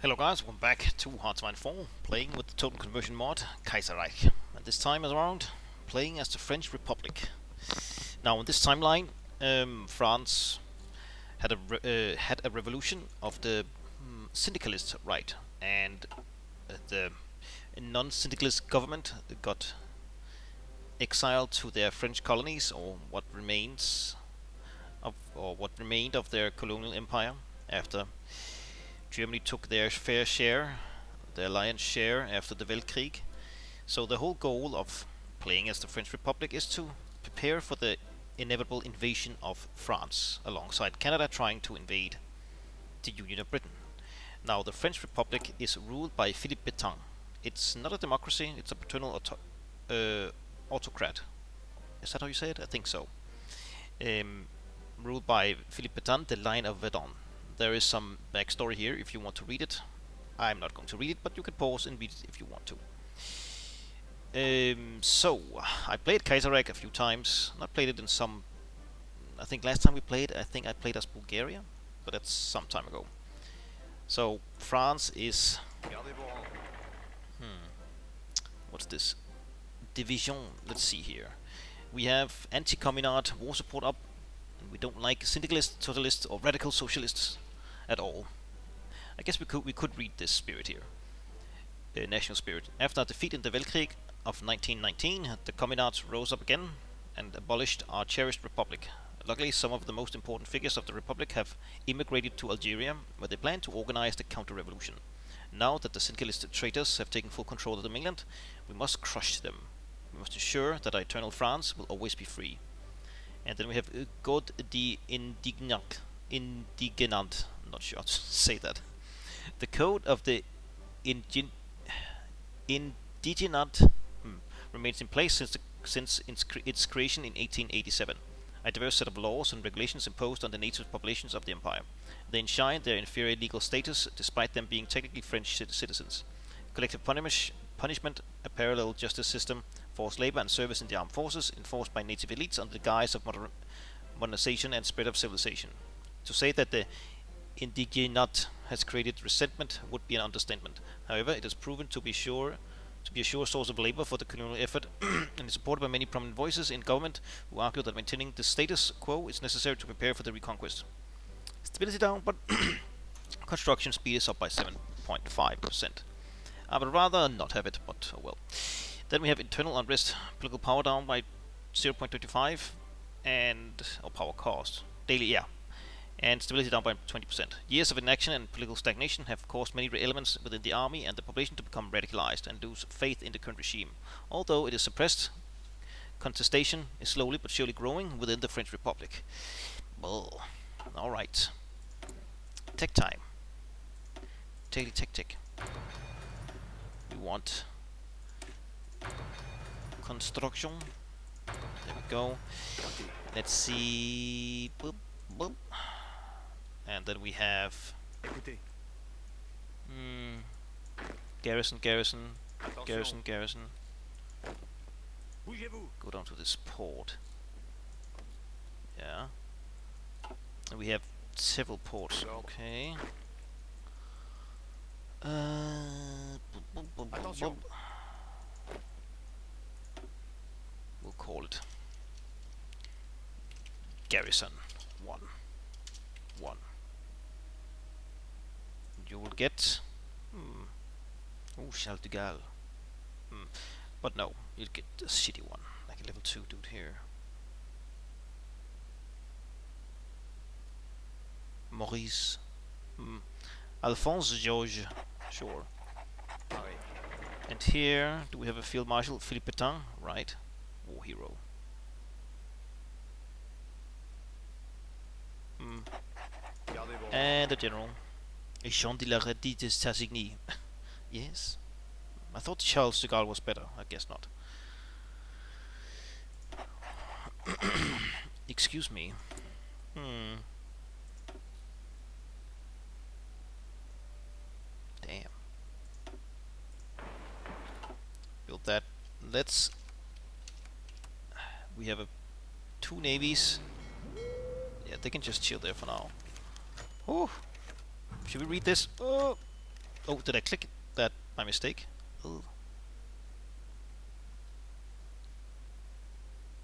Hello guys, welcome back to Heartsmine 4, playing with the total conversion mod, Kaiserreich. And this time around, playing as the French Republic. Now in this timeline, France had a revolution of the syndicalist right, and the non-syndicalist government got exiled to their French colonies, or what remains of, or what remained of their colonial empire after Germany took their fair share, their lion's share after the Weltkrieg. So the whole goal of playing as the French Republic is to prepare for the inevitable invasion of France, alongside Canada trying to invade the Union of Britain. Now the French Republic is ruled by Philippe Pétain. It's not a democracy, it's a paternal autocrat. Is that how you say it? I think so. Ruled by Philippe Pétain, the Lion of Verdun. There is some backstory here if you want to read it. I'm not going to read it, but you can pause and read it if you want to. So, I played Kaiserreich a few times. Not played it in some... I think last time we played, I played as Bulgaria, but that's some time ago. So, France is... What's this? Division. Let's see here. We have anti-communard war support up. And we don't like syndicalists, totalists, or radical socialists at all. I guess we could read this spirit here. National spirit. After a defeat in the Weltkrieg of 1919, the communards rose up again and abolished our cherished republic. Luckily, some of the most important figures of the republic have immigrated to Algeria, where they plan to organize the counter-revolution. Now that the syndicalist traitors have taken full control of the mainland, we must crush them. We must ensure that our eternal France will always be free. And then we have God the Indignant. I'm not sure how to say that. The code of the Indignant remains in place since its creation in 1887. A diverse set of laws and regulations imposed on the native populations of the empire. They enshrine their inferior legal status despite them being technically French citizens. Collective punishment, a parallel justice system, forced labor and service in the armed forces enforced by native elites under the guise of modernization and spread of civilization. To say that the indignat has created resentment would be an understatement. However, it has proven to be a sure source of labor for the colonial effort and is supported by many prominent voices in government who argue that maintaining the status quo is necessary to prepare for the reconquest. Stability down, but construction speed is up by 7.5%. I would rather not have it, but oh well. Then we have internal unrest, political power down by 0.25, and power cost daily, yeah, and stability down by 20%. Years of inaction and political stagnation have caused many elements within the army and the population to become radicalized and lose faith in the current regime. Although it is suppressed, contestation is slowly but surely growing within the French Republic. Well, all right. Tech time. Daily tech. We want construction. There we go. Let's see. Boop, boop. And then we have garrison. Go down to this port. Yeah. And we have several ports. Okay. We'll call it Garrison 1. You will get Charles de Gaulle. But no, you'll get a shitty one, like a level 2 dude here. Maurice. Alphonse Georges. Sure. And here, do we have a Field Marshal? Philippe Pétain, right? War hero. And a general. Jean de la Redie de Tassigny. Yes. I thought Charles de Gaulle was better. I guess not. Excuse me. Damn. Build that. Let's... We have two navies. Yeah, they can just chill there for now. Oh, should we read this? Oh, Oh, did I click that by mistake? Ooh.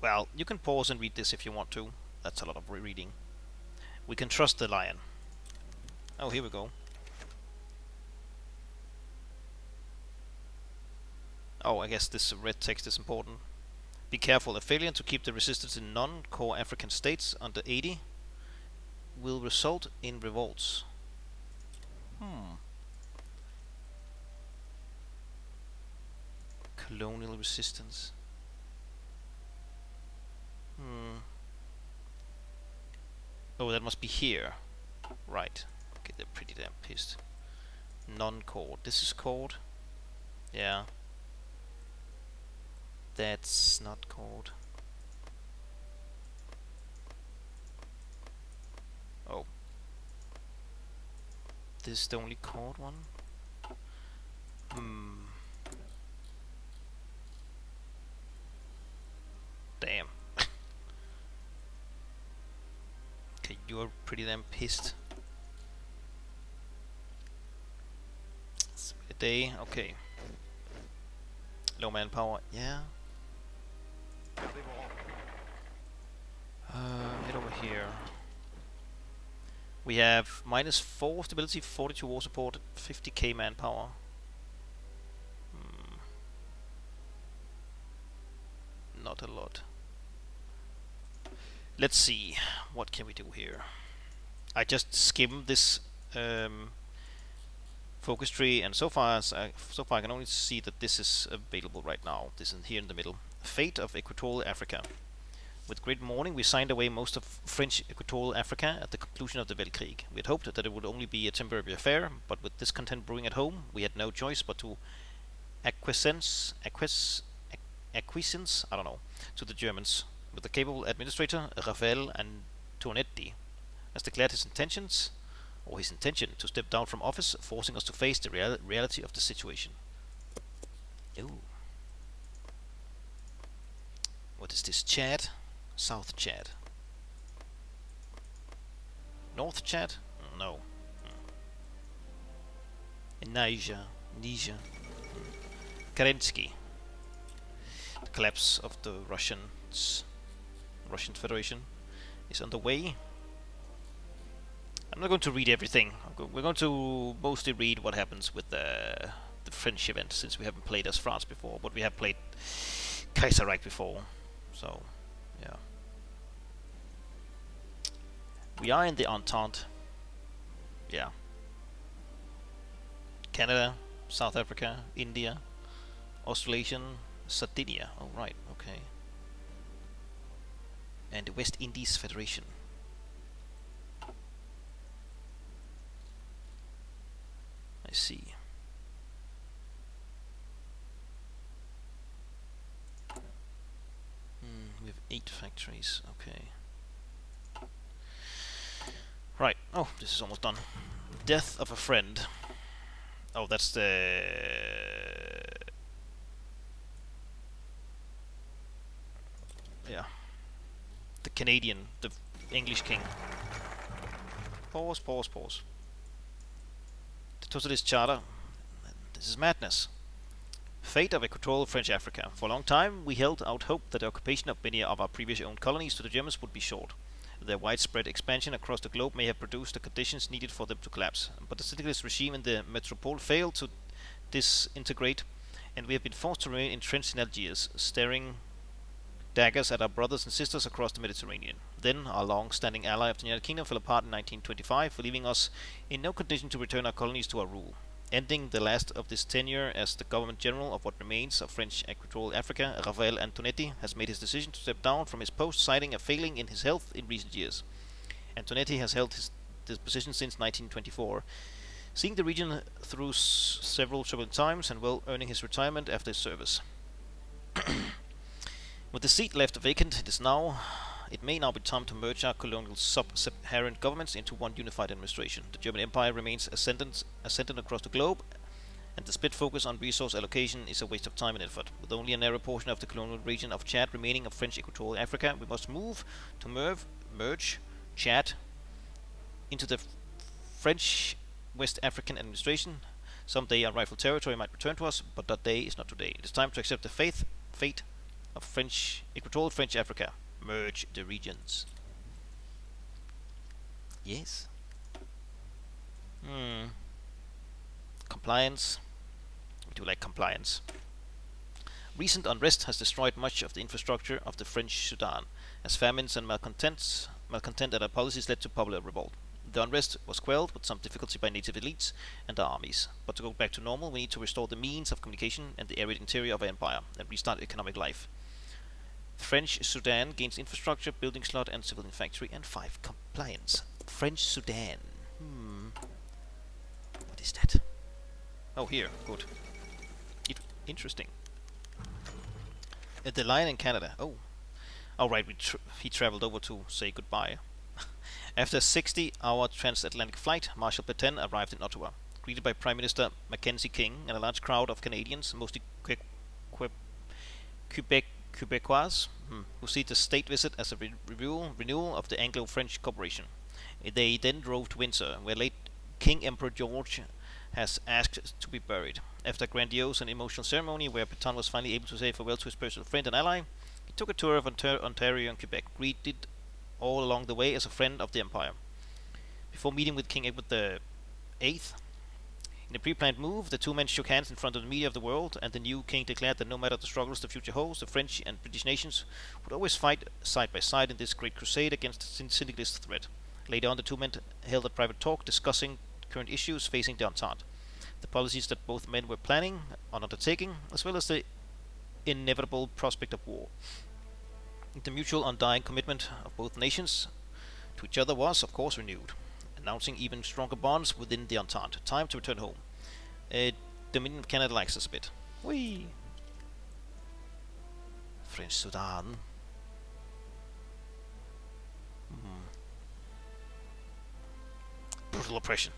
Well, you can pause and read this if you want to. That's a lot of reading. We can trust the lion. Oh, here we go. Oh, I guess this red text is important. Be careful, a failure to keep the resistance in non-core African states under 80 will result in revolts. Colonial resistance. Oh, that must be here. Right. Okay, they're pretty damn pissed. Non-core. This is called. Yeah. That's not called. Oh. This is the only called one? Damn. Okay, you're pretty damn pissed. It's a day, okay. Low manpower, yeah. Head over here. We have -4 stability, 42 war support, 50k manpower. Not a lot. Let's see, what can we do here? I just skimmed this focus tree, and so far I can only see that this is available right now. This is here in the middle. Fate of Equatorial Africa. With great mourning, we signed away most of French Equatorial Africa at the conclusion of the Weltkrieg. We had hoped that it would only be a temporary affair, but with discontent brewing at home, we had no choice but to acquiescence, I don't know, to the Germans, with the capable administrator Raphael Antonetti has declared his intention to step down from office, forcing us to face the reality of the situation. Ooh. What is this? Chad? South Chad. North Chad? No. Niger. Kerensky. The collapse of the Russian Federation is underway. I'm not going to read everything. We're going to mostly read what happens with the French event, since we haven't played as France before, but we have played Kaiserreich before. So, yeah. We are in the Entente. Yeah. Canada, South Africa, India, Australasian, Sardinia. Oh, right, okay. And the West Indies Federation. I see. We have 8 factories, okay. Right, oh, this is almost done. Death of a friend. Oh, that's the... Yeah. The Canadian, the English king. Pause. The Totalist Charter. This is madness. Fate of Equatorial French Africa. For a long time, we held out hope that the occupation of many of our previous owned colonies to the Germans would be short. Their widespread expansion across the globe may have produced the conditions needed for them to collapse, but the syndicalist regime in the metropole failed to disintegrate, and we have been forced to remain entrenched in Algiers, staring daggers at our brothers and sisters across the Mediterranean. Then, our long-standing ally of the United Kingdom fell apart in 1925, leaving us in no condition to return our colonies to our rule. Ending the last of this tenure as the Government General of what remains of French Equatorial Africa, Raphael Antonetti has made his decision to step down from his post, citing a failing in his health in recent years. Antonetti has held this position since 1924, seeing the region through several troubled times and well earning his retirement after his service. With the seat left vacant, it may now be time to merge our colonial sub-Saharan governments into one unified administration. The German Empire remains ascendant across the globe, and the split focus on resource allocation is a waste of time and effort. With only a narrow portion of the colonial region of Chad remaining of French Equatorial Africa, we must move to merge Chad into the French West African administration, Someday our rightful territory might return to us, but that day is not today. It is time to accept the fate of equatorial French Africa. Merge the regions. Yes. Compliance. We do like compliance. Recent unrest has destroyed much of the infrastructure of the French Sudan, as famines and malcontent at our policies led to popular revolt. The unrest was quelled with some difficulty by native elites and their armies, but to go back to normal we need to restore the means of communication and the arid interior of our empire, and restart economic life. French Sudan gains infrastructure, building slot and civilian factory, and 5 compliance. French Sudan. What is that? Oh, here. Good. Interesting. The Lion in Canada. Oh. Alright, he traveled over to say goodbye. After a 60-hour transatlantic flight, Marshal Pétain arrived in Ottawa, greeted by Prime Minister Mackenzie King and a large crowd of Canadians, mostly Quebecois, who see the state visit as a renewal of the Anglo-French cooperation. They then drove to Windsor, where late King Emperor George has asked to be buried. After a grandiose and emotional ceremony where Pétain was finally able to say farewell to his personal friend and ally, he took a tour of Ontario and Quebec, greeted all along the way as a friend of the Empire. Before meeting with King Edward VIII, in a pre-planned move, the two men shook hands in front of the media of the world, and the new king declared that no matter the struggles the future holds, the French and British nations would always fight side by side in this great crusade against the syndicalist threat. Later on, the two men held a private talk discussing current issues facing the Entente, the policies that both men were planning on undertaking, as well as the inevitable prospect of war. The mutual undying commitment of both nations to each other was, of course, renewed, announcing even stronger bonds within the Entente. Time to return home. Dominion of Canada likes us a bit. Whee! French Sudan. Brutal oppression.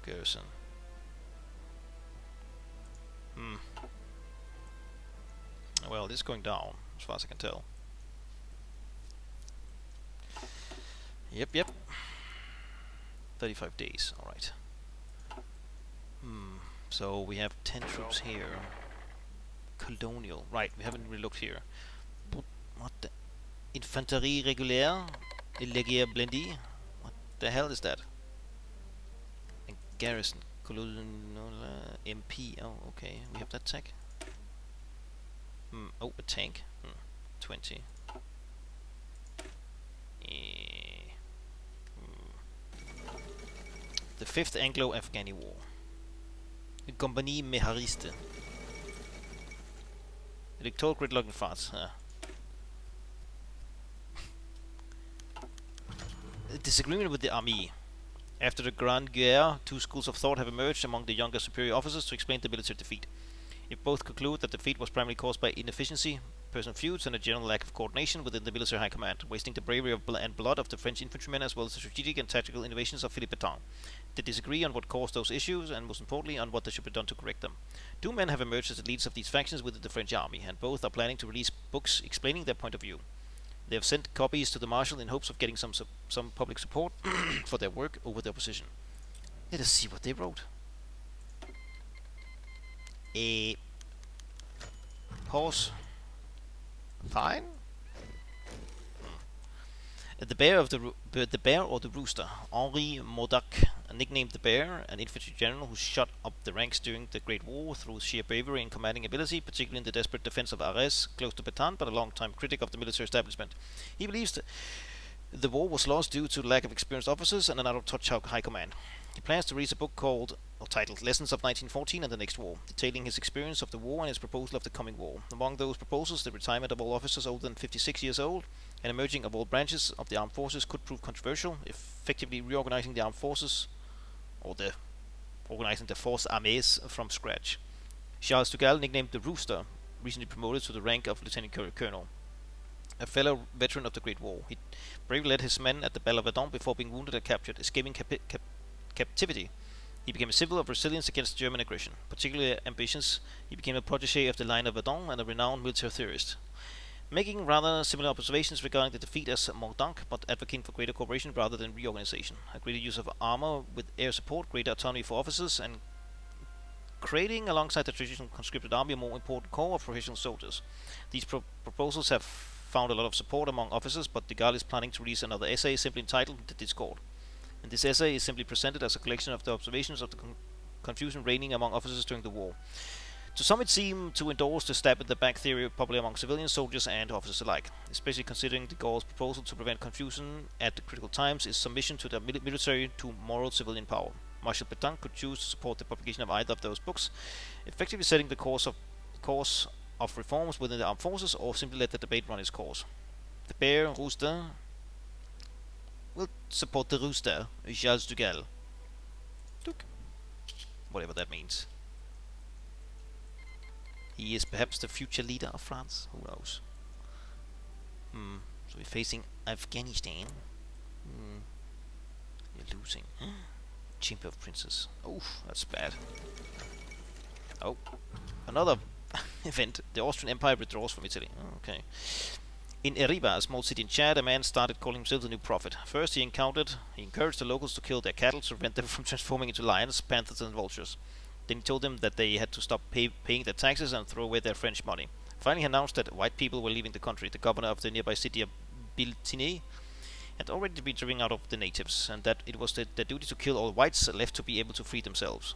Garrison. Well, this is going down, as far as I can tell. Yep. 35 days, alright. So we have 10 troops here. Colonial. Right, we haven't really looked here. What the? Infanterie régulière? Légier blindé? What the hell is that? And garrison. Colonial MP. Oh, okay. We have that tech. Oh, a tank. 20. The 5th Anglo-Afghani War. Compagnie Méhariste. Electoral gridlock in France. A disagreement with the army. After the Grande Guerre, 2 schools of thought have emerged among the younger superior officers to explain the military defeat. If both conclude that the defeat was primarily caused by inefficiency, personal feuds, and a general lack of coordination within the military high command, wasting the bravery and blood of the French infantrymen as well as the strategic and tactical innovations of Philippe Pétain. They disagree on what caused those issues, and most importantly, on what they should be done to correct them. 2 men have emerged as the leaders of these factions within the French army, and both are planning to release books explaining their point of view. They have sent copies to the Marshal in hopes of getting some public support for their work over the opposition. Let us see what they wrote. Pause. Fine. The bear or the rooster. Henri Modoc, nicknamed the Bear, an infantry general who shot up the ranks during the Great War through sheer bravery and commanding ability, particularly in the desperate defense of Arras, close to Pétain, but a long-time critic of the military establishment. He believes the war was lost due to lack of experienced officers and an out-of-touch high command. He plans to release a book titled Lessons of 1914 and the Next War, detailing his experience of the war and his proposal of the coming war. Among those proposals, the retirement of all officers older than 56 years old and emerging of all branches of the armed forces could prove controversial, effectively reorganizing the armed forces, or organizing the force armées from scratch. Charles de Gaulle, nicknamed the Rooster, recently promoted to the rank of lieutenant colonel. A fellow veteran of the Great War, he bravely led his men at the Battle of Verdun before being wounded and captured, escaping captivity. He became a symbol of resilience against German aggression. Particularly ambitious, he became a protege of the line of Verdun and a renowned military theorist. making rather similar observations regarding the defeat as Mordant, but advocating for greater cooperation rather than reorganization, a greater use of armor with air support, greater autonomy for officers, and creating, alongside the traditional conscripted army, a more important corps of professional soldiers. These proposals have found a lot of support among officers, but de Gaulle is planning to release another essay simply entitled The Discord. And this essay is simply presented as a collection of the observations of the confusion reigning among officers during the war. To some, it seemed to endorse the stab in the back theory popular among civilian soldiers and officers alike, especially considering de Gaulle's proposal to prevent confusion at the critical times is submission to the military to moral civilian power. Marshal Pétain could choose to support the publication of either of those books, effectively setting the course of reforms within the armed forces, or simply let the debate run its course. The bear, Rooster, will support the Rooster, Charles de Gaulle. Whatever that means. He is perhaps the future leader of France. Who knows? So we're facing Afghanistan. You're losing. Chamber of Princes. Oh, that's bad. Oh, another event. The Austrian Empire withdraws from Italy. Okay. In Eriba, a small city in Chad, a man started calling himself the new prophet. First, he encouraged the locals to kill their cattle to prevent them from transforming into lions, panthers, and vultures. Then he told them that they had to stop paying their taxes and throw away their French money. Finally, he announced that white people were leaving the country. The governor of the nearby city of Biltine had already been driven out of the natives, and that it was their duty to kill all whites left to be able to free themselves.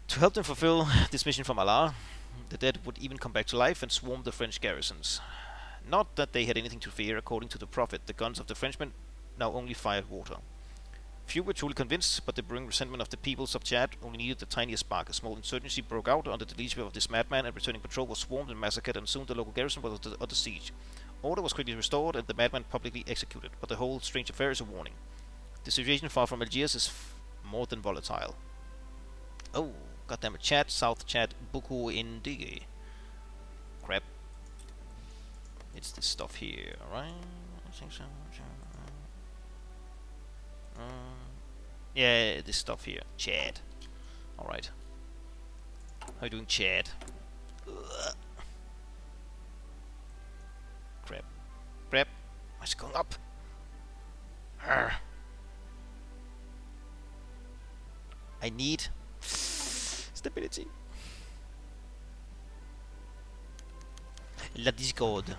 To help them fulfill this mission from Allah, the dead would even come back to life and swarm the French garrisons. Not that they had anything to fear. According to the prophet, the guns of the Frenchmen now only fired water. Few were truly convinced, but the brewing resentment of the peoples of Chad only needed the tiniest spark. A small insurgency broke out under the leadership of this madman, and returning patrol was swarmed and massacred, and soon the local garrison was under siege. Order was quickly restored, and the madman publicly executed. But the whole strange affair is a warning. The situation far from Algiers is more than volatile. Oh, goddammit, Chad, South Chad, Buku Indige. Crap. It's this stuff here, right? I think so. Yeah, this stuff here. Chad. Alright. How are you doing, Chad? Ugh. Crap. Crap. Why is it going up? Arrgh. I need stability. La Discord.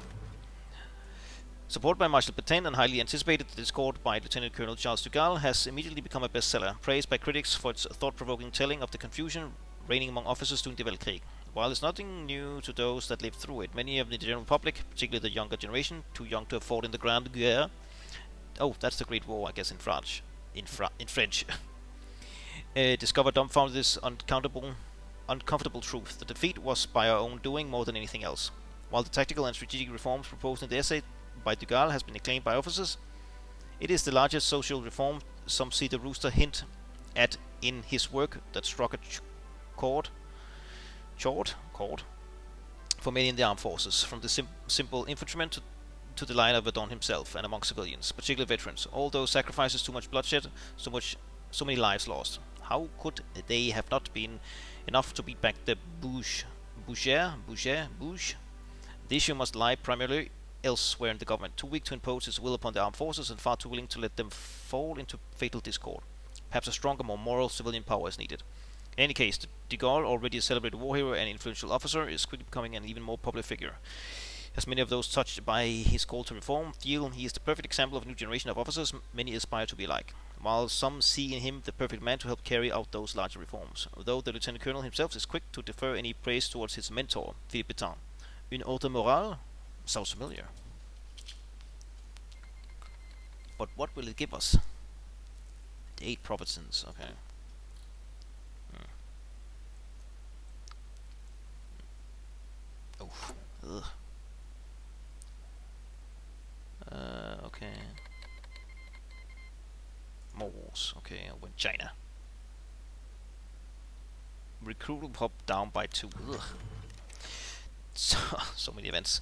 Supported by Marshal Pétain and highly anticipated, the Discord by Lieutenant Colonel Charles de Gaulle has immediately become a bestseller, praised by critics for its thought-provoking telling of the confusion reigning among officers during the Weltkrieg. While it's nothing new to those that lived through it, many of the general public, particularly the younger generation, too young to have fought in the Grande Guerre, oh, that's the Great War, I guess, in French, discovered dumbfounded this uncomfortable truth. The defeat was by our own doing more than anything else. While the tactical and strategic reforms proposed in the essay by de Gaulle has been acclaimed by officers, it is the largest social reform some see the Rooster hint at in his work that struck a chord for many in the armed forces, from the simple infantryman to the line of Verdun himself, and among civilians, particularly veterans. All those sacrifices, too much bloodshed, so many lives lost. How could they have not been enough to beat back the Bush? The issue must lie primarily elsewhere in the government, too weak to impose its will upon the armed forces and far too willing to let them fall into fatal discord. Perhaps a stronger, more moral civilian power is needed. In any case, de Gaulle, already a celebrated war hero and influential officer, is quickly becoming an even more popular figure. As many of those touched by his call to reform feel he is the perfect example of a new generation of officers many aspire to be like, while some see in him the perfect man to help carry out those larger reforms, although the Lieutenant Colonel himself is quick to defer any praise towards his mentor, Philippe Pétain. Une autre morale? Sounds familiar. But what will it give us? The 8 provinces, okay. Oh, ugh. Okay. More wars, okay, I went China. Recruital pop down by 2. Ugh. So many events.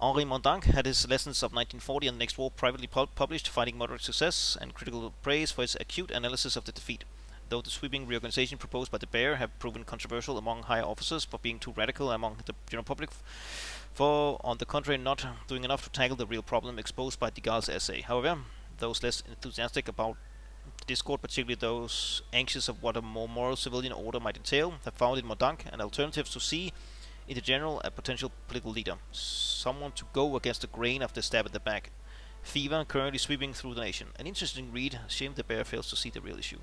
Henri Mondonc had his lessons of 1940 and the next war privately published, finding moderate success and critical praise for his acute analysis of the defeat. though the sweeping reorganization proposed by the Bear have proven controversial among higher officers for being too radical among the general public, for, on the contrary, not doing enough to tackle the real problem exposed by de Gaulle's essay. However, those less enthusiastic about the discord, particularly those anxious of what a more moral civilian order might entail, have found in Mondank an alternative to see in the general a potential political leader, someone to go against the grain of the stab in the back. Fever currently sweeping through the nation. An interesting read. Shame the Bear fails to see the real issue.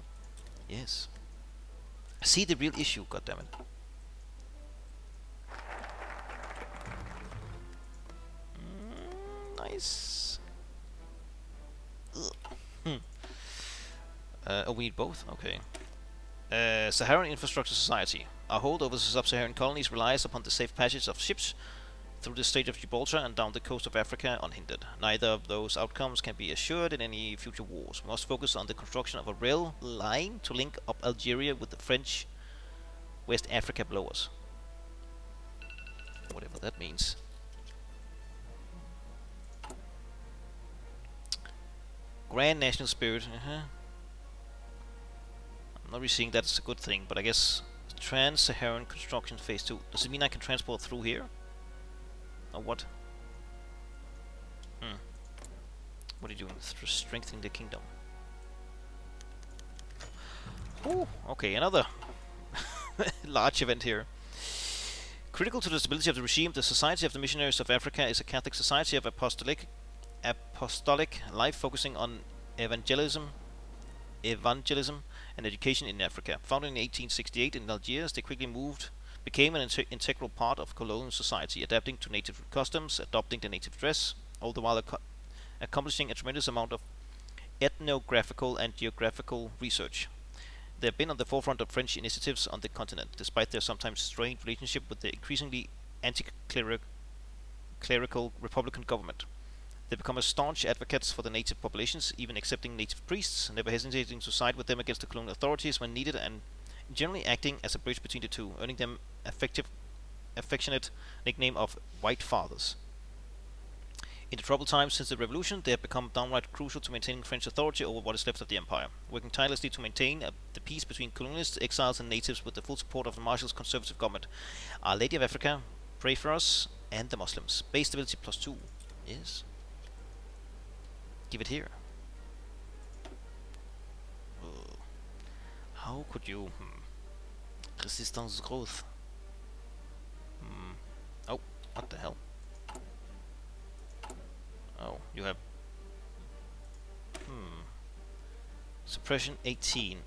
Yes. See the real issue, goddammit. Nice. Oh, we need both? Okay. Saharan Infrastructure Society. Our hold over the sub-Saharan colonies relies upon the safe passage of ships through the Strait of Gibraltar and down the coast of Africa unhindered. Neither of those outcomes can be assured in any future wars. We must focus on the construction of a rail line to link up Algeria with the French West Africa below us. Whatever that means. Grand national spirit. I'm not really seeing that's a good thing, but I guess Trans-Saharan construction phase 2. Does it mean I can transport through here? Or what? What are you doing? Strengthening the kingdom. Ooh, okay, another large event here. Critical to the stability of the regime, the Society of the Missionaries of Africa is a Catholic society of apostolic life focusing on evangelism and education in Africa. Founded in 1868 in Algiers, they quickly became an integral part of colonial society, adapting to native customs, adopting the native dress, all the while accomplishing a tremendous amount of ethnographical and geographical research. They have been on the forefront of French initiatives on the continent, despite their sometimes strained relationship with the increasingly anti-clerical Republican government. They become a staunch advocates for the native populations, even accepting native priests, never hesitating to side with them against the colonial authorities when needed, and generally acting as a bridge between the two, earning them affectionate nickname of White Fathers. In the troubled times since the revolution, they have become downright crucial to maintaining French authority over what is left of the empire, working tirelessly to maintain the peace between colonialists, exiles, and natives with the full support of the Marshal's conservative government. Our Lady of Africa, pray for us and the Muslims. Base stability +2. Yes. Give it here. How could you... Resistance growth. Oh, what the hell? Oh, you have... Suppression 18.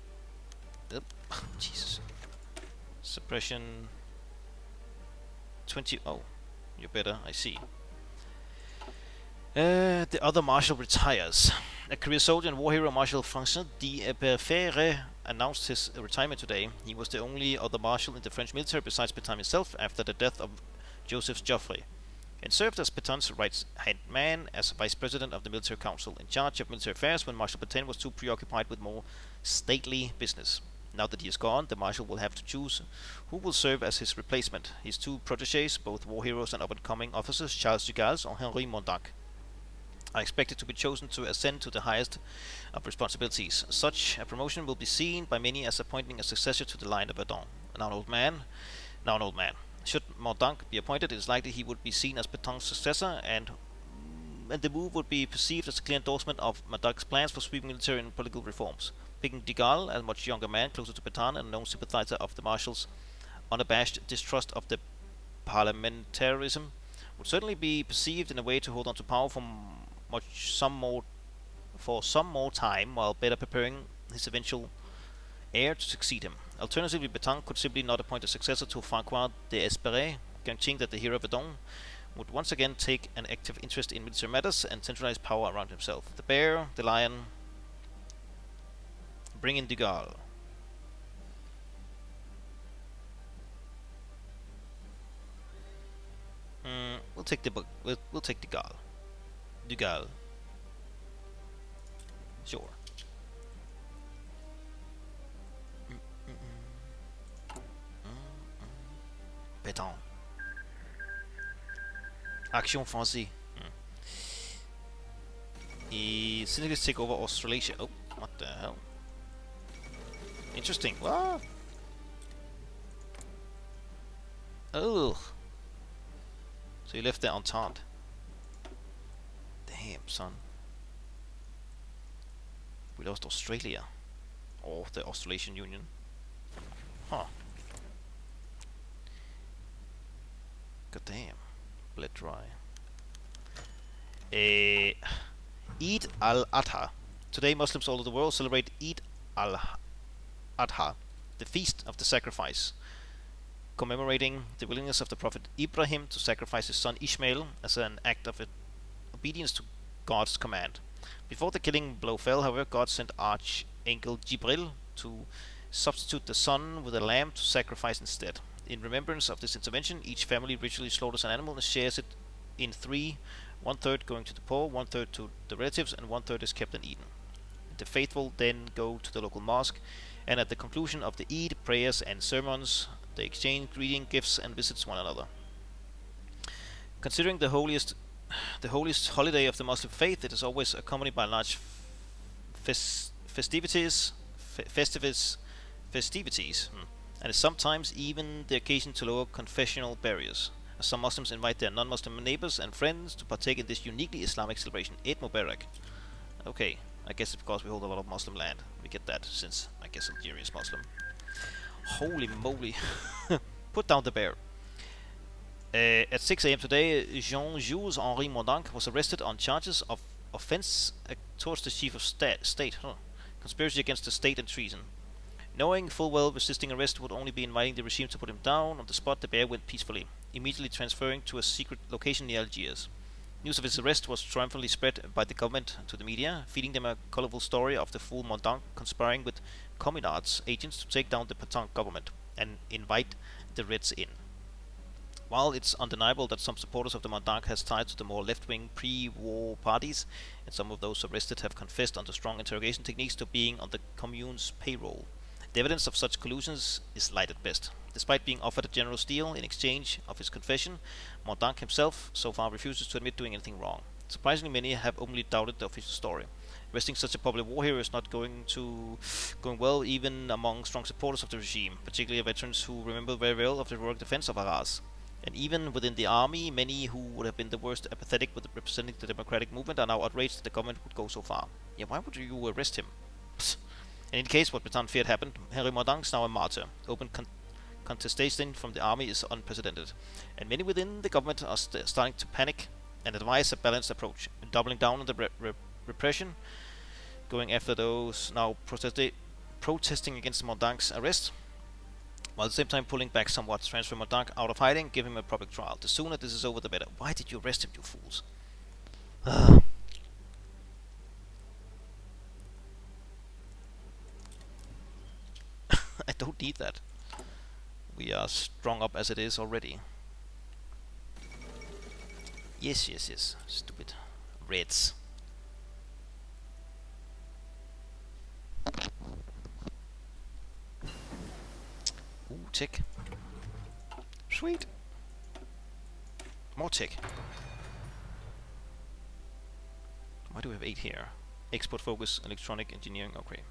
Jesus. Suppression 20... Oh, you're better, I see. The other marshal retires. A career soldier and war hero, Marshal François de Perfere, announced his retirement today. He was the only other marshal in the French military besides Pétain himself after the death of Joseph Joffre, and served as Pétain's right-hand man as vice president of the military council, in charge of military affairs when Marshal Pétain was too preoccupied with more stately business. Now that he is gone, the marshal will have to choose who will serve as his replacement. His two protégés, both war heroes and up-and-coming officers, Charles de Gaulle and Henri Mondac, are expected to be chosen to ascend to the highest of responsibilities. Such a promotion will be seen by many as appointing a successor to the line of Verdun. Now an old man. Should Mondac be appointed, it is likely he would be seen as Pétain's successor, and the move would be perceived as a clear endorsement of Mondac's plans for sweeping military and political reforms. Picking de Gaulle, a much younger man closer to Pétain and a known sympathizer of the Marshal's unabashed distrust of the parliamentarism, would certainly be perceived in a way to hold on to power for some more time, while better preparing his eventual heir to succeed him. Alternatively, Pétain could simply not appoint a successor to François d'Espèrey, guaranteeing that the hero of Verdun would once again take an active interest in military matters and centralize power around himself. The bear, the lion, bring in de Gaulle. We'll take de Gaulle. De Gaulle. Sure. Pétain. Action Française. Syndicalists take over Australasia. Oh, what the hell? Interesting. What? Oh. So you left the Entente. Damn, son. We lost Australia. Or the Australasian Union. Huh. God damn. Bled dry. Eid al-Adha. Today Muslims all over the world celebrate Eid al-Adha, the feast of the sacrifice, commemorating the willingness of the Prophet Ibrahim to sacrifice his son Ishmael as an act of obedience to God's command. Before the killing blow fell, however, God sent Archangel Jibril to substitute the son with a lamb to sacrifice instead. In remembrance of this intervention, each family ritually slaughters an animal and shares it in three, 1/3 going to the poor, 1/3 to the relatives, and 1/3 is kept and eaten. The faithful then go to the local mosque, and at the conclusion of the Eid prayers and sermons, they exchange greeting, gifts, and visits one another. Considering the holiest holiday of the Muslim faith, it is always accompanied by large festivities, and is sometimes even the occasion to lower confessional barriers. Some Muslims invite their non-Muslim neighbors and friends to partake in this uniquely Islamic celebration. Eid Mubarak. Okay, I guess it's because we hold a lot of Muslim land. We get that since I guess Algeria is Muslim. Holy moly. Put down the bear. At 6 a.m. today, Jean-Jules Henri Mondank was arrested on charges of offense towards the chief of state, conspiracy against the state and treason. Knowing full well resisting arrest would only be inviting the regime to put him down, on the spot the bear went peacefully, immediately transferring to a secret location near Algiers. News of his arrest was triumphantly spread by the government to the media, feeding them a colorful story of the fool Mondank conspiring with Communards agents to take down the Pétain government and invite the Reds in. While it's undeniable that some supporters of the Mondank has ties to the more left-wing pre-war parties, and some of those arrested have confessed under strong interrogation techniques to being on the Commune's payroll, the evidence of such collusions is light at best. Despite being offered a generous deal in exchange of his confession, Mondank himself so far refuses to admit doing anything wrong. Surprisingly, many have openly doubted the official story. Arresting such a popular war hero is not going well even among strong supporters of the regime, particularly veterans who remember very well of the heroic defense of Arras. And even within the army, many who would have been the worst apathetic with representing the democratic movement are now outraged that the government would go so far. Yeah, why would you arrest him? In any case, what Pétain feared happened. Henri Mondank is now a martyr. Open contestation from the army is unprecedented, and many within the government are starting to panic and advise a balanced approach, doubling down on the repression, going after those now protesting against Mondank's arrest, while at the same time pulling back somewhat to transfer Mondank out of hiding, give him a public trial. The sooner this is over, the better. Why did you arrest him, you fools? I don't need that. We are strung up as it is already. Yes. Stupid Reds. Ooh, tick. Sweet. More tick. Why do we have 8 here? Export focus, electronic engineering, okay.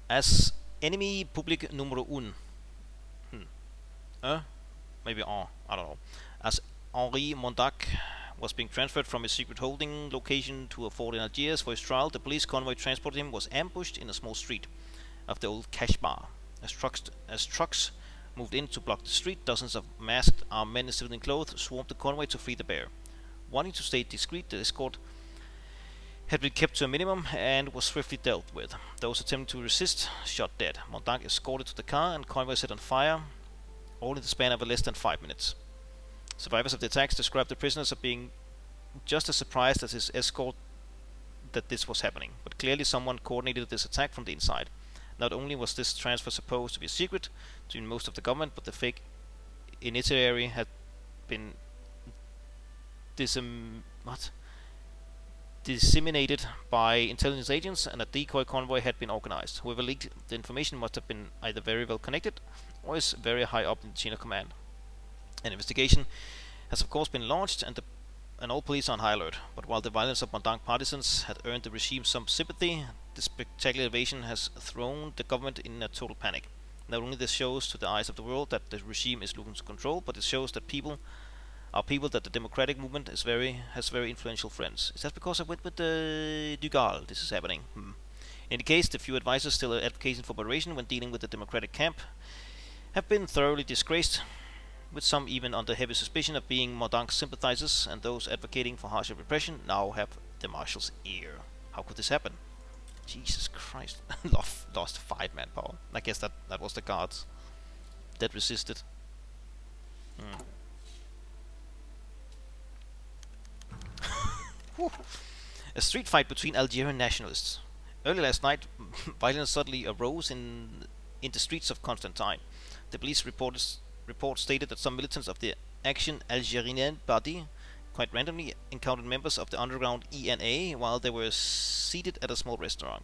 As enemy public numero un. Maybe I don't know. As Henri Mondank was being transferred from his secret holding location to a fort in Algiers for his trial, the police convoy transporting him was ambushed in a small street of the old cash bar. As trucks moved in to block the street, dozens of masked armed men in civilian clothes swarmed the convoy to free the bear. Wanting to stay discreet, the escort had been kept to a minimum and was swiftly dealt with. Those attempting to resist shot dead. Mondank escorted to the car and convoy set on fire, all in the span of less than 5 minutes. Survivors of the attacks described the prisoners as being just as surprised as his escort that this was happening, but clearly someone coordinated this attack from the inside. Not only was this transfer supposed to be a secret to most of the government, but the fake initiatory had been disseminated by intelligence agents, and a decoy convoy had been organized. Whoever leaked the information must have been either very well connected or is very high up in the chain of command. An investigation has of course been launched, and and all police are on high alert. But while the violence of Mandang partisans had earned the regime some sympathy, the spectacular invasion has thrown the government in a total panic. Not only this shows to the eyes of the world that the regime is looking to control, but it shows that people that the democratic movement has very influential friends. Is that because I went with the Dugal? This is happening. In any case, the few advisors still advocating for moderation when dealing with the democratic camp have been thoroughly disgraced, with some even under heavy suspicion of being Mandang sympathizers, and those advocating for harsher repression now have the marshal's ear. How could this happen? Jesus Christ. Lost 5 manpower. I guess that was the guards that resisted. A street fight between Algerian nationalists. Early last night, violence suddenly arose in the streets of Constantine. The police report stated that some militants of the Action Algérienne party quite randomly encountered members of the underground ENA while they were seated at a small restaurant.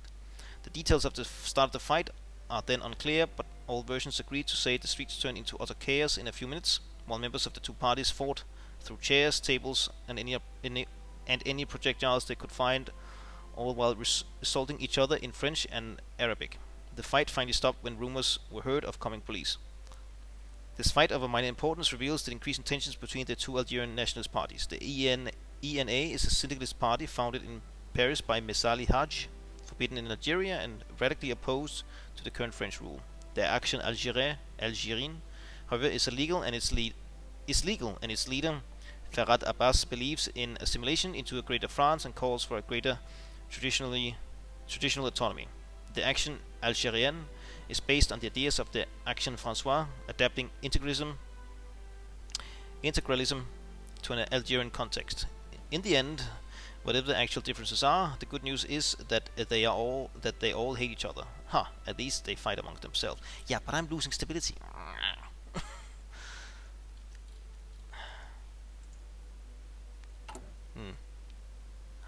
The details of the start of the fight are then unclear, but all versions agree to say the streets turned into utter chaos in a few minutes, while members of the two parties fought through chairs, tables, and any projectiles they could find, all while assaulting each other in French and Arabic. The fight finally stopped when rumors were heard of coming police. This fight of a minor importance reveals the increasing tensions between the two Algerian nationalist parties. The ENA is a syndicalist party founded in Paris by Messali Hadj, forbidden in Algeria and radically opposed to the current French rule. The Action Algérienne, however, is legal, and its leader, Farad Abbas, believes in assimilation into a greater France and calls for a greater traditional autonomy. The Action Algérienne is based on the ideas of the Action Française, adapting integralism to an Algerian context. In the end, whatever the actual differences are, the good news is that they all hate each other. At least they fight among themselves. Yeah, but I'm losing stability.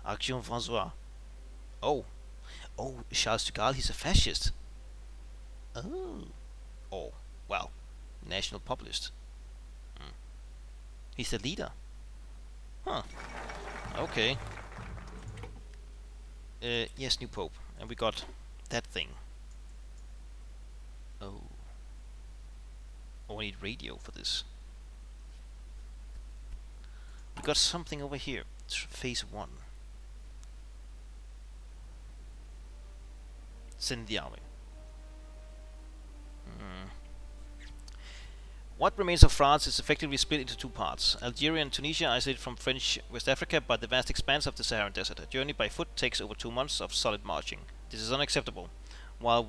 Action Française. Oh, Charles de Gaulle, he's a fascist. Oh, well, national populist. He's the leader. Okay. Yes, new pope, and we got that thing. Oh, I need radio for this. We got something over here. It's phase 1. Send the army. What remains of France is effectively split into 2 parts. Algeria and Tunisia isolated from French West Africa by the vast expanse of the Saharan desert. A journey by foot takes over 2 months of solid marching. This is unacceptable. While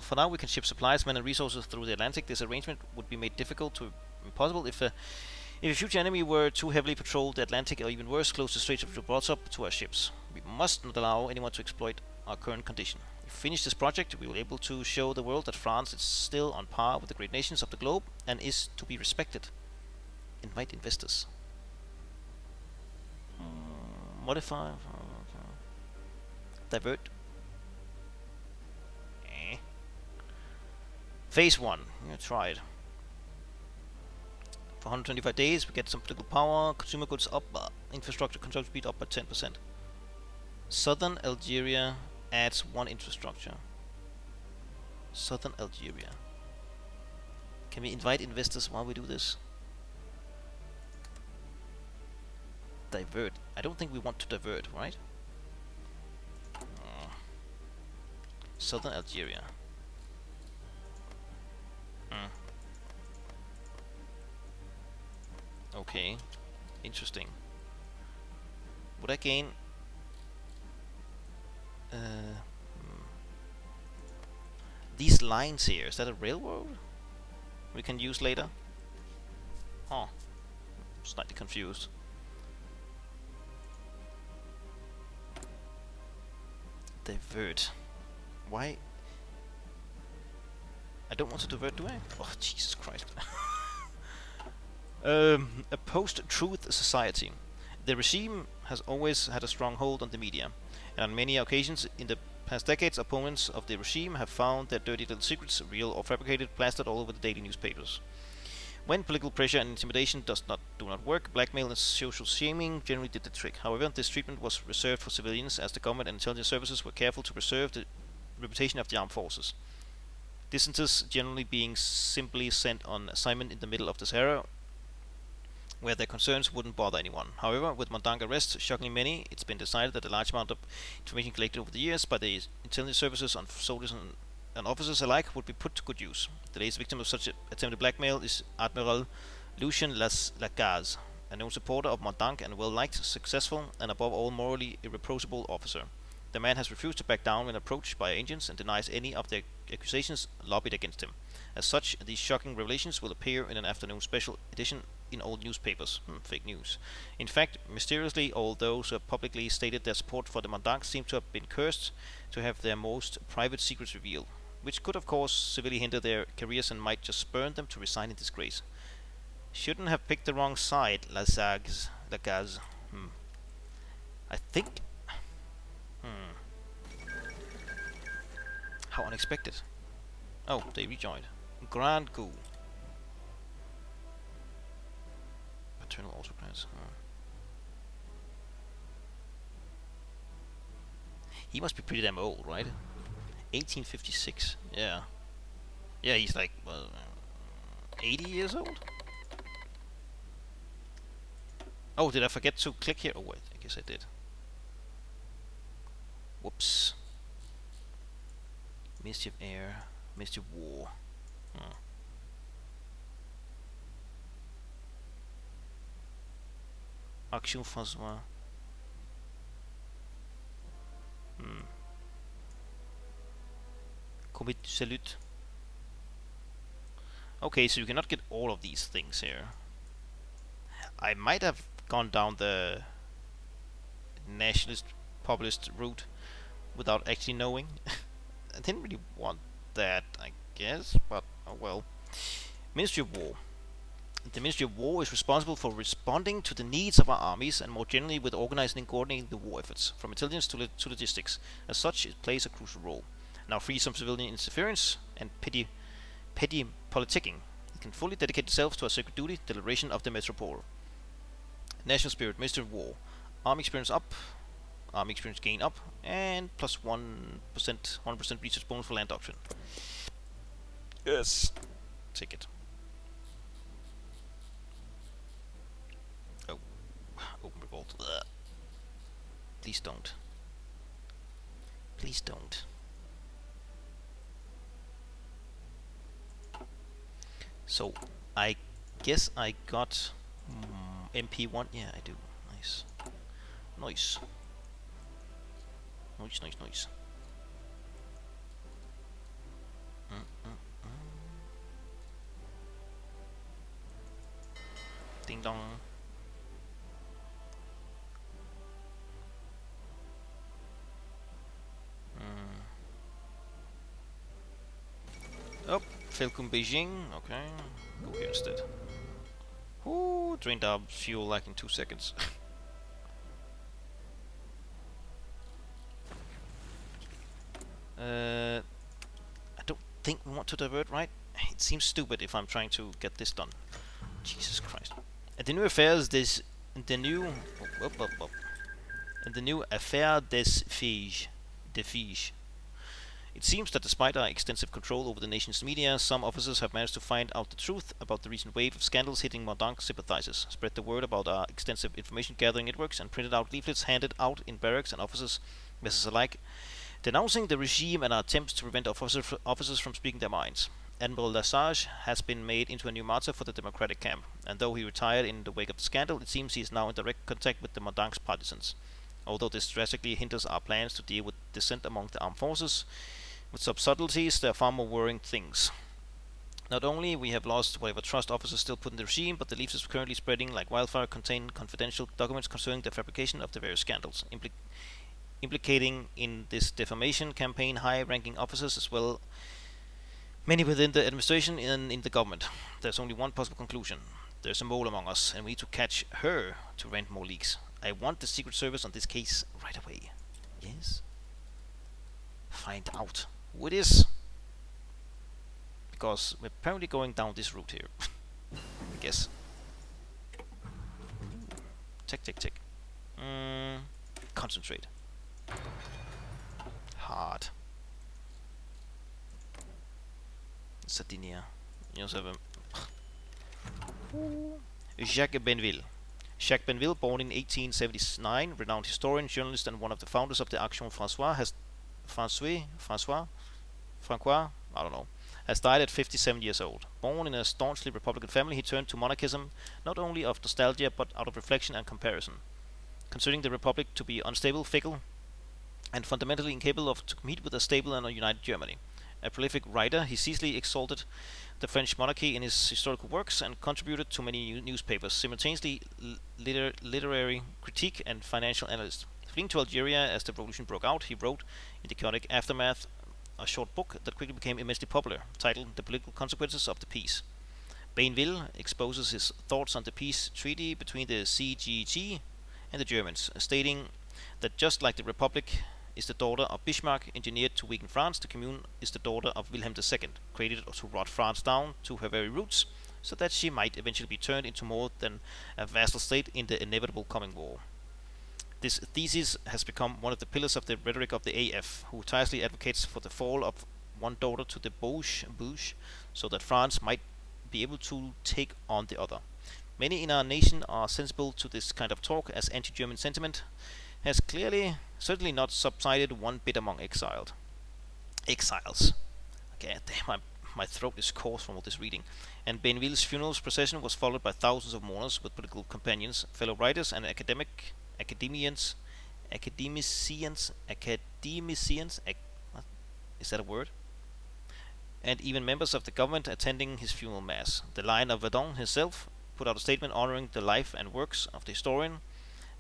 for now we can ship supplies, men and resources through the Atlantic, this arrangement would be made difficult to impossible if a future enemy were to heavily patrol the Atlantic, or even worse, close the Straits of Gibraltar to our ships. We must not allow anyone to exploit our current condition. If we finish this project, we will be able to show the world that France is still on par with the great nations of the globe and is to be respected. Invite investors. Modify. Divert. Phase 1. Try it. For 125 days, we get some political power, consumer goods up, infrastructure control speed up by 10%. Southern Algeria adds 1 infrastructure. Southern Algeria. Can we invite investors while we do this? Divert. I don't think we want to divert, right? Southern Algeria. Okay. Interesting. Would I gain... these lines here, is that a railroad we can use later? Slightly confused. Divert. Why? I don't want to divert, do I? Oh, Jesus Christ. A post-truth society. The regime has always had a strong hold on the media, and on many occasions in the past decades, opponents of the regime have found their dirty little secrets, real or fabricated, plastered all over the daily newspapers. When political pressure and intimidation do not work, blackmail and social shaming generally did the trick. However, this treatment was reserved for civilians, as the government and intelligence services were careful to preserve the reputation of the armed forces. Dissenters generally being simply sent on assignment in the middle of the Sahara, where their concerns wouldn't bother anyone. However, with Mondang arrests, shockingly many, it's been decided that a large amount of information collected over the years by the intelligence services on soldiers and officers alike would be put to good use. The latest victim of such attempted blackmail is Admiral Lucien Lagaze, a known supporter of Mondang and well-liked, successful, and above all morally irreproachable officer. The man has refused to back down when approached by agents and denies any of the accusations lobbied against him. As such, these shocking revelations will appear in an afternoon special edition in all newspapers. Fake news. In fact, mysteriously, all those who have publicly stated their support for the Mondang seem to have been cursed to have their most private secrets revealed, which could of course severely hinder their careers and might just spurn them to resign in disgrace. Shouldn't have picked the wrong side, Lagaze. I think... How unexpected. Oh, they rejoined. Grand Goo. Paternal autocrats. He must be pretty damn old, right? 1856. Yeah. Yeah, he's like, well, 80 years old? Oh, did I forget to click here? Oh, wait, I guess I did. Whoops. Ministry of Air. Ministry of War. Action François. Comité du Salut. Okay, so you cannot get all of these things here. I might have gone down the nationalist populist route without actually knowing. I didn't really want that, I guess, but oh well. Ministry of War. The Ministry of War is responsible for responding to the needs of our armies and more generally with organizing and coordinating the war efforts, from intelligence to logistics. As such, it plays a crucial role. Now free from civilian interference and petty politicking, it can fully dedicate itself to a sacred duty, the liberation of the metropole. National spirit, Ministry of War. Army experience up, army experience gain up, and plus 1% research bonus for land doctrine. Yes. Take it. Oh. Open revolt. Ugh. Please don't. Please don't. So, I guess I got MP1. Yeah, I do. Nice. Nice. Nice, nice, nice. Ding dong. Oh, Felkum Beijing. Okay, go here instead. Ooh, drained our fuel like in 2 seconds. I don't think we want to divert, right? It seems stupid if I'm trying to get this done. Jesus Christ. The new affairs des... The new... The new Affaire des Figes. It seems that despite our extensive control over the nation's media, some officers have managed to find out the truth about the recent wave of scandals hitting Mondang sympathizers, spread the word about our extensive information gathering networks, and printed out leaflets handed out in barracks and officers' messes alike, denouncing the regime and our attempts to prevent officers from speaking their minds. Admiral Lesage has been made into a new martyr for the democratic camp, and though he retired in the wake of the scandal, it seems he is now in direct contact with the Mondang's partisans. Although this drastically hinders our plans to deal with dissent among the armed forces, with such subtleties, there are far more worrying things. Not only we have lost whatever trust officers still put in the regime, but the leaflets currently spreading like wildfire contain confidential documents concerning the fabrication of the various scandals, implicating in this defamation campaign high-ranking officers as well many within the administration and in the government. There's only one possible conclusion. There's a mole among us, and we need to catch her to prevent more leaks. I want the Secret Service on this case right away. Yes? Find out who it is. Because we're apparently going down this route here. I guess. Tick, tick, tick. Concentrate. Hard. Sardinia. You also have Jacques Benville. Jacques Benville, born in 1879, renowned historian, journalist, and one of the founders of the Action François, I don't know, has died at 57 years old. Born in a staunchly Republican family, he turned to monarchism not only of nostalgia but out of reflection and comparison. Considering the Republic to be unstable, fickle, and fundamentally incapable of to compete with a stable and a united Germany. A prolific writer, he ceaselessly exalted the French monarchy in his historical works and contributed to many newspapers, simultaneously literary critique and financial analyst. Fleeing to Algeria as the revolution broke out, he wrote, in the chaotic aftermath, a short book that quickly became immensely popular, titled The Political Consequences of the Peace. Bainville exposes his thoughts on the peace treaty between the CGT and the Germans, stating that just like the Republic is the daughter of Bismarck, engineered to weaken France, the Commune is the daughter of Wilhelm II, created to rot France down to her very roots, so that she might eventually be turned into more than a vassal state in the inevitable coming war. This thesis has become one of the pillars of the rhetoric of the AF, who tirelessly advocates for the fall of one daughter to the Bouche, so that France might be able to take on the other. Many in our nation are sensible to this kind of talk, as anti-German sentiment has certainly not subsided one bit among exiles. Okay, damn, my throat is coarse from all this reading. And Bainville's funeral procession was followed by thousands of mourners with political companions, fellow writers, and academicians. Is that a word? And even members of the government attending his funeral mass. The Lion of Verdun himself put out a statement honoring the life and works of the historian,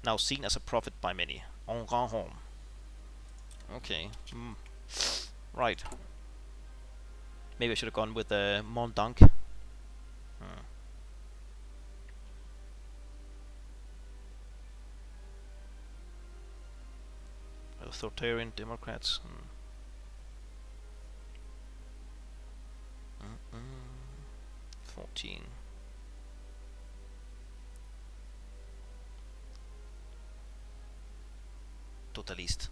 now seen as a prophet by many. En grand home. Okay. Right. Maybe I should have gone with Mondunk. Authoritarian Democrats. 14. Totalist.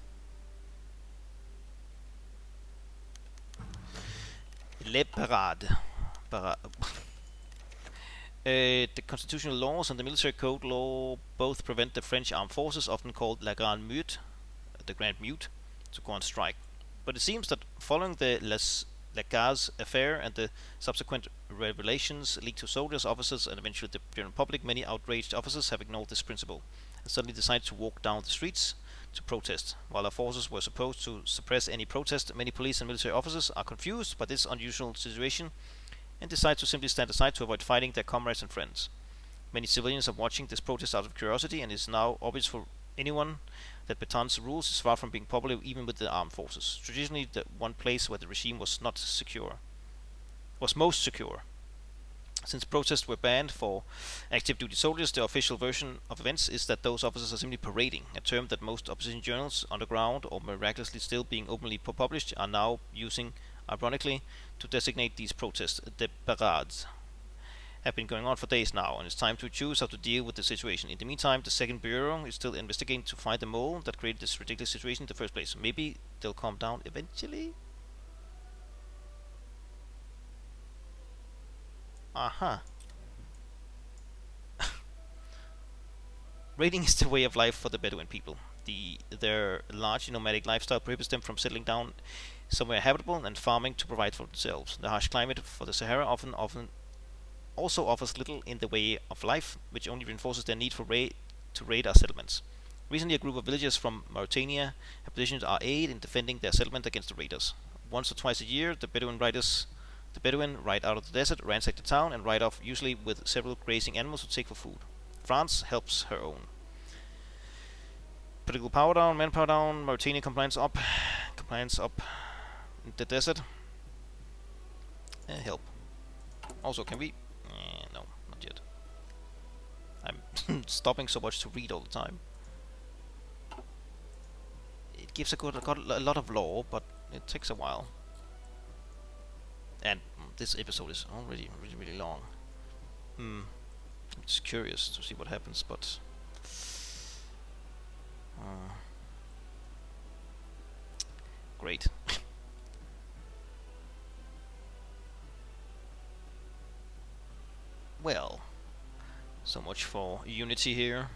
Le Parade. The constitutional laws and the military code law both prevent the French armed forces, often called la Grande Mute, the Grand Mute, to go on strike. But it seems that following the La Gaz affair and the subsequent revelations leaked to soldiers, officers, and eventually the general public, many outraged officers have ignored this principle and suddenly decided to walk down the streets to protest. While our forces were supposed to suppress any protest, many police and military officers are confused by this unusual situation and decide to simply stand aside to avoid fighting their comrades and friends. Many civilians are watching this protest out of curiosity, and it is now obvious for anyone that Pétain's rules is far from being popular even with the armed forces. Traditionally, the one place where the regime was most secure. Since protests were banned for active duty soldiers, the official version of events is that those officers are simply parading, a term that most opposition journals, underground or miraculously still being openly published, are now using, ironically, to designate these protests. The parades have been going on for days now, and it's time to choose how to deal with the situation. In the meantime, the Second Bureau is still investigating to find the mole that created this ridiculous situation in the first place. Maybe they'll calm down eventually? Aha. Raiding is the way of life for the Bedouin people. Their large nomadic lifestyle prohibits them from settling down somewhere habitable and farming to provide for themselves. The harsh climate for the Sahara often also offers little in the way of life, which only reinforces their need to raid our settlements. Recently, a group of villagers from Mauritania have petitioned our aid in defending their settlement against the raiders. Once or twice a year, the Bedouin ride out of the desert, ransack the town, and ride off, usually with several grazing animals to take for food. France helps her own. Political power down, manpower down, Mauritania compliance up in the desert. Help. Also, can we? No, not yet. I'm stopping so much to read all the time. It gives a lot of law, but it takes a while. And this episode is already really long. I'm just curious to see what happens, but great. Well, so much for unity here.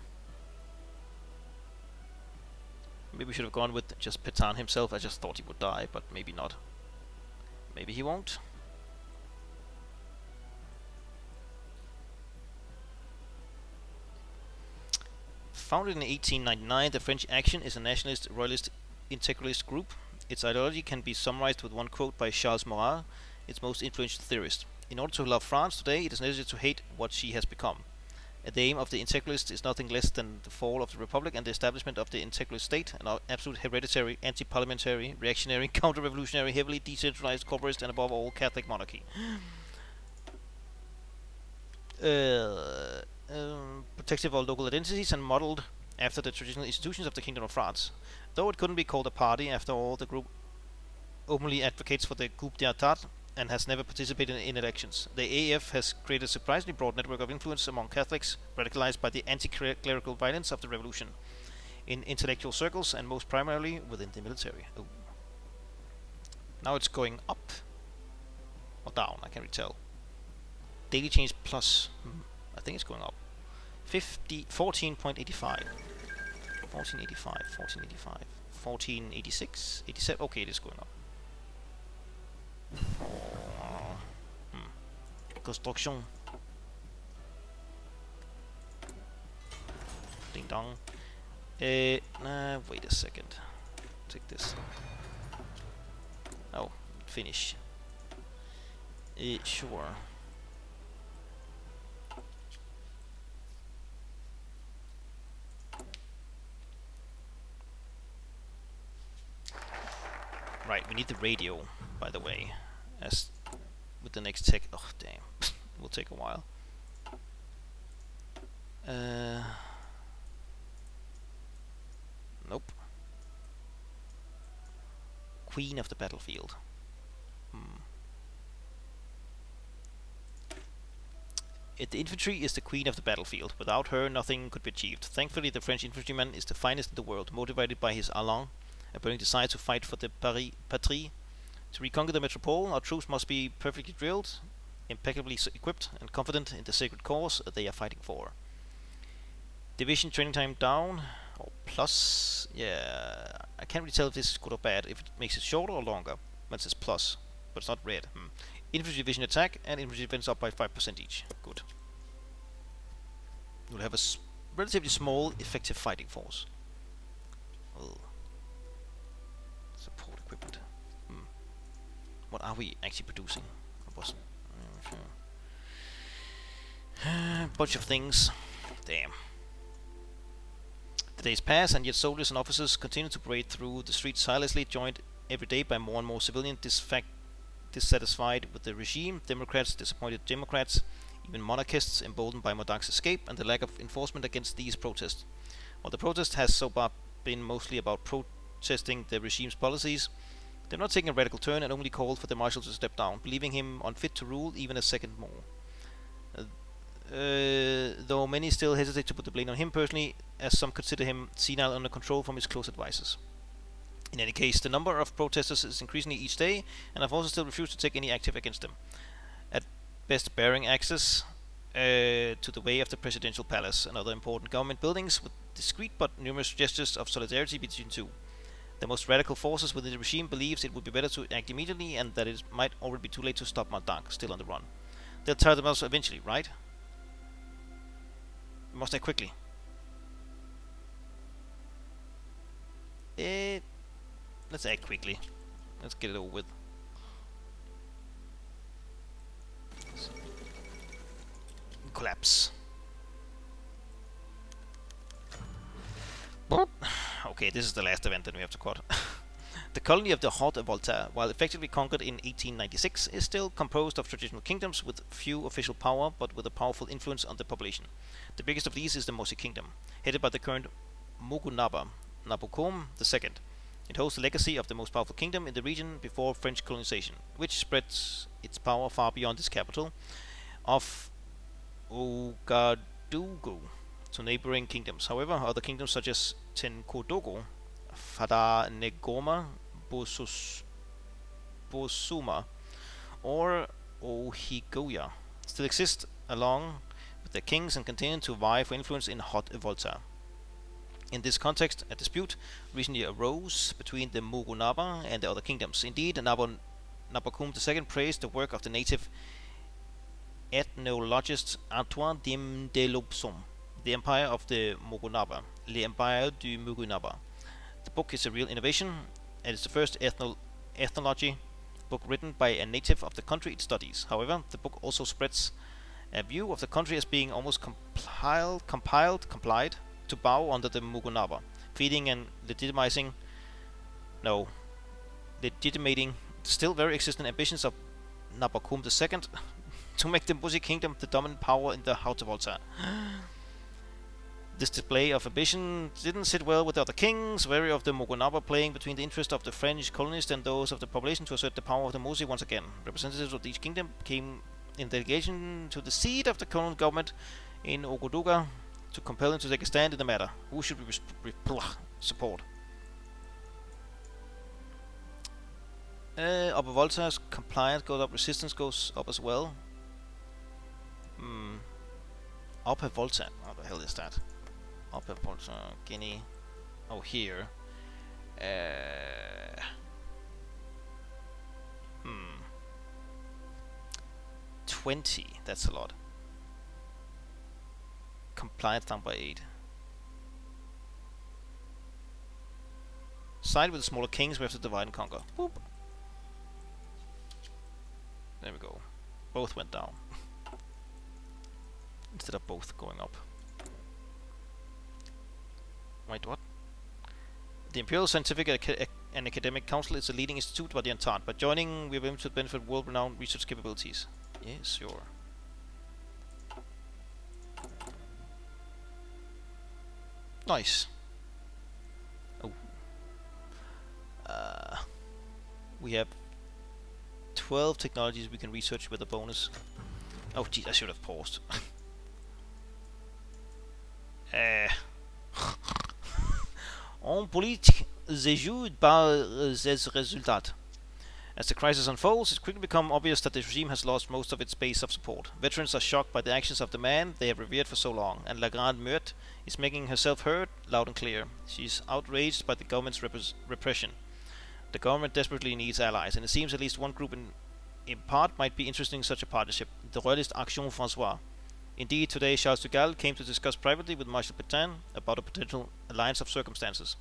Maybe we should have gone with just Petain himself. I just thought he would die, but maybe not. Maybe he won't. Founded in 1899, the French Action is a nationalist, royalist, integralist group. Its ideology can be summarized with one quote by Charles Maurras, its most influential theorist. In order to love France today, it is necessary to hate what she has become. The aim of the integralists is nothing less than the fall of the Republic and the establishment of the integralist state, an absolute hereditary, anti-parliamentary, reactionary, counter-revolutionary, heavily decentralized, corporatist, and above all, Catholic monarchy. Protective of local identities and modeled after the traditional institutions of the Kingdom of France. Though it couldn't be called a party, after all, the group openly advocates for the coup d'état and has never participated in elections. The AF has created a surprisingly broad network of influence among Catholics, radicalized by the anti-clerical violence of the revolution, in intellectual circles and most primarily within the military. Ooh. Now it's going up or down, I can't really tell. Daily change plus, I think it's going up. 14.85. 1486, 87. Okay, it is going up. Construction. Ding dong. Wait a second. Take this. Oh, finish. Sure. Right, we need the radio, by the way, as with the next tech. Oh, damn. It will take a while. Nope. Queen of the battlefield. The infantry is the queen of the battlefield. Without her, nothing could be achieved. Thankfully, the French infantryman is the finest in the world, motivated by his élan, a burning desire to fight for the patrie. To reconquer the metropole, our troops must be perfectly drilled, impeccably equipped, and confident in the sacred cause they are fighting for. Division training time down, or plus. Yeah, I can't really tell if this is good or bad, if it makes it shorter or longer. When it says plus, but it's not red. Infantry division attack and infantry defense up by 5% each. Good. You'll have a relatively small, effective fighting force. Ugh. Support equipment. What are we actually producing? Bunch of things. Damn. The days pass, and yet soldiers and officers continue to parade through the streets silently, joined every day by more and more civilians dissatisfied with the regime, Democrats, disappointed Democrats, even monarchists emboldened by Montag's escape and the lack of enforcement against these protests. While the protest has so far been mostly about protesting the regime's policies, they're not taking a radical turn and only called for the marshal to step down, believing him unfit to rule even a second more. Though many still hesitate to put the blame on him personally, as some consider him senile under control from his close advisors. In any case, the number of protesters is increasing each day, and have also still refused to take any action against them. At best, barring access to the way of the presidential palace and other important government buildings, with discreet but numerous gestures of solidarity between two. The most radical forces within the regime believes it would be better to act immediately, and that it might already be too late to stop Montag, still on the run. They'll tire themselves eventually, right? We must act quickly. Let's act quickly. Let's get it over with. Collapse. Okay, this is the last event that we have to cut. The colony of the Haute-Voltaire, while effectively conquered in 1896, is still composed of traditional kingdoms with few official power, but with a powerful influence on the population. The biggest of these is the Mosi Kingdom, headed by the current Mugunaba, Nabucom II. It holds the legacy of the most powerful kingdom in the region before French colonization, which spreads its power far beyond its capital of Ouagadougou to neighboring kingdoms. However, other kingdoms such as Tenkodogo, Fada Negoma, Bosuma, or Ohigoya still exist along with their kings and continue to vie for influence in Haute Volta. In this context, a dispute recently arose between the Mugunaba and the other kingdoms. Indeed, Nabakum II praised the work of the native ethnologist Antoine Dimdelopsom, The Empire of the Mugunaba, L'Empire du Mugunaba. The book is a real innovation, and it's the first ethnology book written by a native of the country it studies. However, the book also spreads a view of the country as being almost complied to bow under the Mugunaba, feeding and legitimating the still very existent ambitions of Nabakum II to make the Musi kingdom the dominant power in the Haute Volta. This display of ambition didn't sit well with the other kings, wary of the Mugunaba playing between the interests of the French colonists and those of the population to assert the power of the Musi once again. Representatives of each kingdom came in delegation to the seat of the colonial government in Ouagadougou to compel him to take a stand in the matter. Who should we support? Upper Volta's compliance goes up, resistance goes up as well. Upper Volta, what the hell is that? Upper Volta, Guinea. Oh, here. 20, that's a lot. Compliance down by 8. Side with the smaller kings, we have to divide and conquer. Boop. There we go. Both went down. Instead of both going up. Wait, what? The Imperial Scientific and Academic Council is a leading institute by the Entente. By joining, we are able to benefit world-renowned research capabilities. Yes, sure. Nice. Oh. We have 12 technologies we can research with a bonus. Oh, geez, I should have paused. En politique, se joue par ces résultats. As the crisis unfolds, it quickly becomes obvious that the regime has lost most of its base of support. Veterans are shocked by the actions of the man they have revered for so long, and La Grande Meute is making herself heard loud and clear. She is outraged by the government's repression. The government desperately needs allies, and it seems at least one group in part might be interested in such a partnership, the Royalist Action François. Indeed, today Charles de Gaulle came to discuss privately with Marshal Pétain about a potential alliance of circumstances.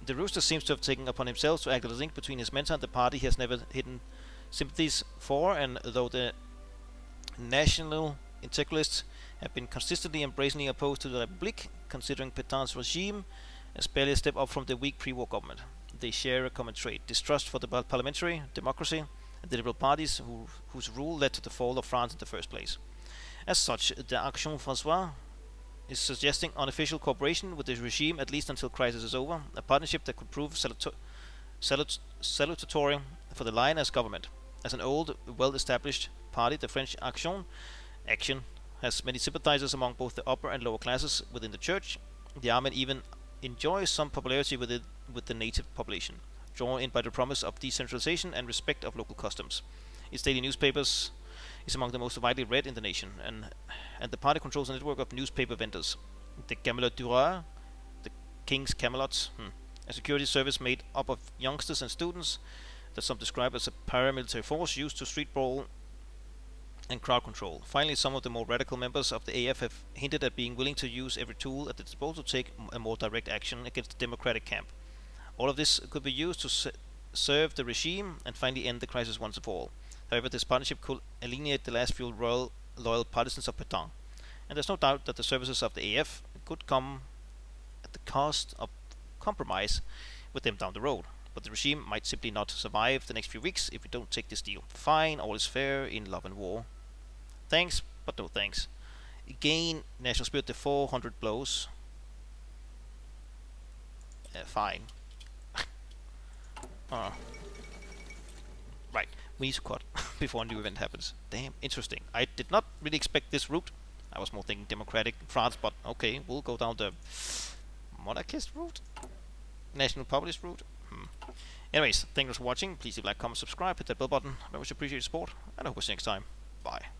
The Rooster seems to have taken upon himself to act as a link between his mentor and the party he has never hidden sympathies for, and though the national integralists have been consistently and brazenly opposed to the République, considering Pétain's regime as barely a step up from the weak pre-war government. They share a common trait: distrust for the parliamentary democracy and the liberal parties whose rule led to the fall of France in the first place. As such, the Action François is suggesting unofficial cooperation with the regime at least until crisis is over, a partnership that could prove salutatory for the line as government. As an old, well-established party, the French Action has many sympathizers among both the upper and lower classes within the church. The army even enjoys some popularity with the native population, drawn in by the promise of decentralization and respect of local customs. Its daily newspapers is among the most widely read in the nation, and the party controls a network of newspaper vendors. The Camelot du Roi, the King's Camelot, a security service made up of youngsters and students that some describe as a paramilitary force used to street brawl and crowd control. Finally, some of the more radical members of the AF have hinted at being willing to use every tool at their disposal to take a more direct action against the democratic camp. All of this could be used to serve the regime and finally end the crisis once and for all. However, this partnership could alienate the last few loyal partisans of Pétain, and there's no doubt that the services of the AF could come at the cost of compromise with them down the road. But the regime might simply not survive the next few weeks if we don't take this deal. Fine, all is fair in love and war. Thanks, but no thanks. Again, national spirit to 400 blows. Fine. Right, we need to cut before a new event happens. Damn, interesting. I did not really expect this route. I was more thinking democratic France, but okay, we'll go down the monarchist route, national populist route. Anyways, thanks for watching. Please leave a like, comment, subscribe, hit that bell button. I very much appreciate your support, and I hope we'll see you next time. Bye.